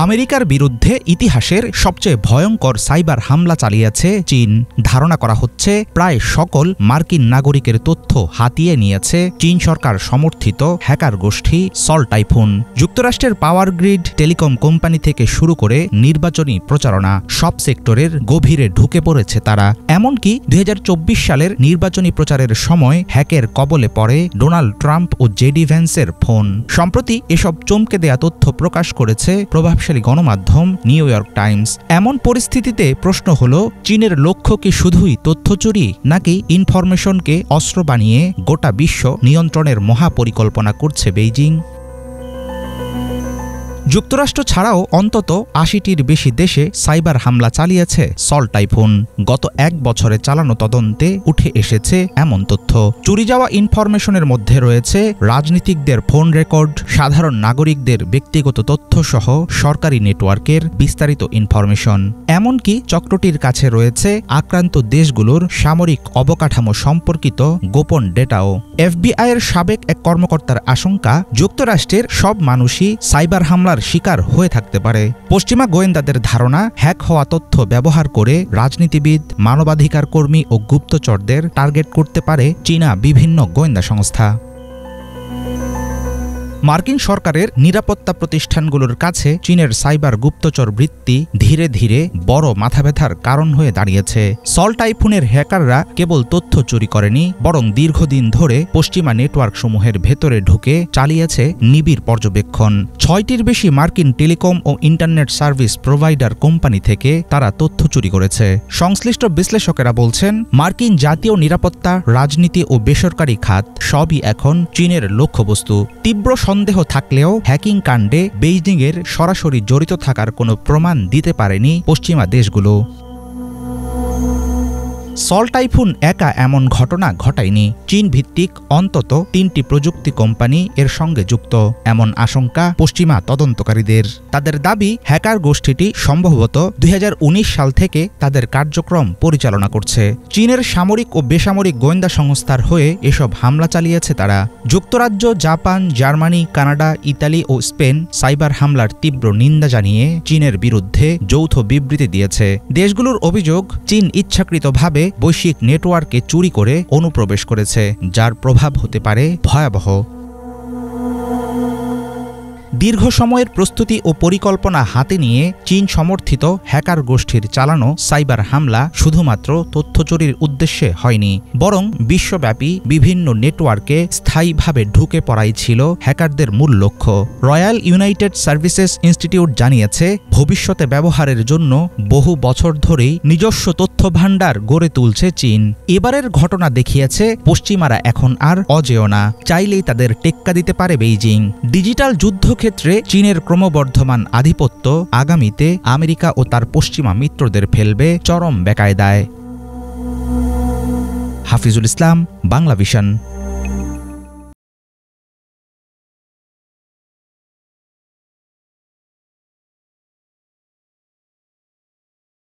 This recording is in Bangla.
আমেরিকার বিরুদ্ধে ইতিহাসের সবচেয়ে ভয়ঙ্কর সাইবার হামলা চালিয়েছে চীন। ধারণা করা হচ্ছে প্রায় সকল মার্কিন নাগরিকের তথ্য হাতিয়ে নিয়েছে চীন সরকার সমর্থিত হ্যাকার গোষ্ঠী সল্ট টাইফুন। যুক্তরাষ্ট্রের পাওয়ার গ্রিড, টেলিকম কোম্পানি থেকে শুরু করে নির্বাচনী প্রচারণা সব সেক্টরের গভীরে ঢুকে পড়েছে তারা। এমনকি 2024 সালের নির্বাচনী প্রচারের সময় হ্যাকের কবলে পড়ে ডোনাল্ড ট্রাম্প ও জেডি ভ্যান্সের ফোন। সম্প্রতি এসব চমকে দেয়া তথ্য প্রকাশ করেছে প্রভাবশালী গণমাধ্যম নিউ ইয়র্ক টাইমস। এমন পরিস্থিতিতে প্রশ্ন হলো, চীনের লক্ষ্য কি শুধুই তথ্য চুরি, নাকি ইনফরমেশনকে অস্ত্র বানিয়ে গোটা বিশ্ব নিয়ন্ত্রণের মহাপরিকল্পনা করছে বেইজিং? যুক্তরাষ্ট্র ছাড়াও অন্তত 80টির বেশি দেশে সাইবার হামলা চালিয়েছে সল্ট টাইফুন। গত 1 বছরে চালানো তদন্তে উঠে এসেছে এমন তথ্য। চুরি যাওয়া ইনফরমেশনের মধ্যে রয়েছে রাজনীতিকদের ফোন রেকর্ড, সাধারণ নাগরিকদের ব্যক্তিগত তথ্য সহ সরকারি নেটওয়ার্কের বিস্তারিত ইনফরমেশন। এমনকি চক্রটির কাছে রয়েছে আক্রান্ত দেশগুলোর সামরিক অবকাঠামো সম্পর্কিত গোপন ডেটাও। এফবিআইয়ের সাবেক এক কর্মকর্তার আশঙ্কা, যুক্তরাষ্ট্রের সব মানুষই সাইবার হামলা শিকার হয়ে থাকতে পারে। পশ্চিমা গোয়েন্দাদের ধারণা, হ্যাক হওয়া তথ্য ব্যবহার করে রাজনীতিবিদ, মানবাধিকার কর্মী ও গুপ্তচরদের টার্গেট করতে পারে চীনা বিভিন্ন গোয়েন্দা সংস্থা। মার্কিন সরকারের নিরাপত্তা প্রতিষ্ঠানগুলোর কাছে চীনের সাইবার গুপ্তচর বৃত্তি ধীরে ধীরে বড় মাথাব্যথার কারণ হয়ে দাঁড়িয়েছে। সল্ট টাইফুনের হ্যাকাররা কেবল তথ্য চুরি করেনি, বরং দীর্ঘদিন ধরে পশ্চিমা নেটওয়ার্কসমূহের ভেতরে ঢুকে চালিয়েছে নিবিড় পর্যবেক্ষণ। 6টির বেশি মার্কিন টেলিকম ও ইন্টারনেট সার্ভিস প্রোভাইডার কোম্পানি থেকে তারা তথ্য চুরি করেছে। সংশ্লিষ্ট বিশ্লেষকেরা বলছেন, মার্কিন জাতীয় নিরাপত্তা, রাজনীতি ও বেসরকারি খাত সবই এখন চীনের লক্ষ্যবস্তু। তীব্র সন্দেহ থাকলেও হ্যাকিং কাণ্ডে বেইজিংয়ের সরাসরি জড়িত থাকার কোনো প্রমাণ দিতে পারেনি পশ্চিমা দেশগুলো। সল্ট টাইফুন একা এমন ঘটনা ঘটায়নি। চীন ভিত্তিক অন্তত 3টি প্রযুক্তি কোম্পানি এর সঙ্গে যুক্ত, এমন আশঙ্কা পশ্চিমা তদন্তকারীদের। তাদের দাবি, হ্যাকার গোষ্ঠীটি সম্ভবত 2019 সাল থেকে তাদের কার্যক্রম পরিচালনা করছে। চীনের সামরিক ও বেসামরিক গোয়েন্দা সংস্থার হয়ে এসব হামলা চালিয়েছে তারা। যুক্তরাজ্য, জাপান, জার্মানি, কানাডা, ইতালি ও স্পেন সাইবার হামলার তীব্র নিন্দা জানিয়ে চীনের বিরুদ্ধে যৌথ বিবৃতি দিয়েছে। দেশগুলোর অভিযোগ, চীন ইচ্ছাকৃতভাবে বৈশ্বিক নেটওয়ার্কে চুরি করে অনুপ্রবেশ করেছে, যার প্রভাব হতে পারে ভয়াবহ। দীর্ঘ সময়ের প্রস্তুতি ও পরিকল্পনা হাতে নিয়ে চীন সমর্থিত হ্যাকার গোষ্ঠীর চালানো সাইবার হামলা শুধুমাত্র তথ্য চুরির উদ্দেশ্যে হয়নি, বরং বিশ্বব্যাপী বিভিন্ন নেটওয়ার্কে স্থায়ীভাবে ঢুকে পড়াই ছিল হ্যাকারদের মূল লক্ষ্য। রয়্যাল ইউনাইটেড সার্ভিসেস ইনস্টিটিউট জানিয়েছে, ভবিষ্যতে ব্যবহারের জন্য বহু বছর ধরেই নিজস্ব তথ্য ভাণ্ডার গড়ে তুলছে চীন। এবারের ঘটনা দেখিয়েছে, পশ্চিমারা এখন আর অজেয় না, চাইলেই তাদের টেক্কা দিতে পারে বেইজিং। ডিজিটাল যুদ্ধক্ষেত্রে চীনের ক্রমবর্ধমান আধিপত্য আগামীতে আমেরিকা ও তার পশ্চিমা মিত্রদের ফেলবে চরম বেকায়দায়। হাফিজুল ইসলাম, বাংলা ভিশন।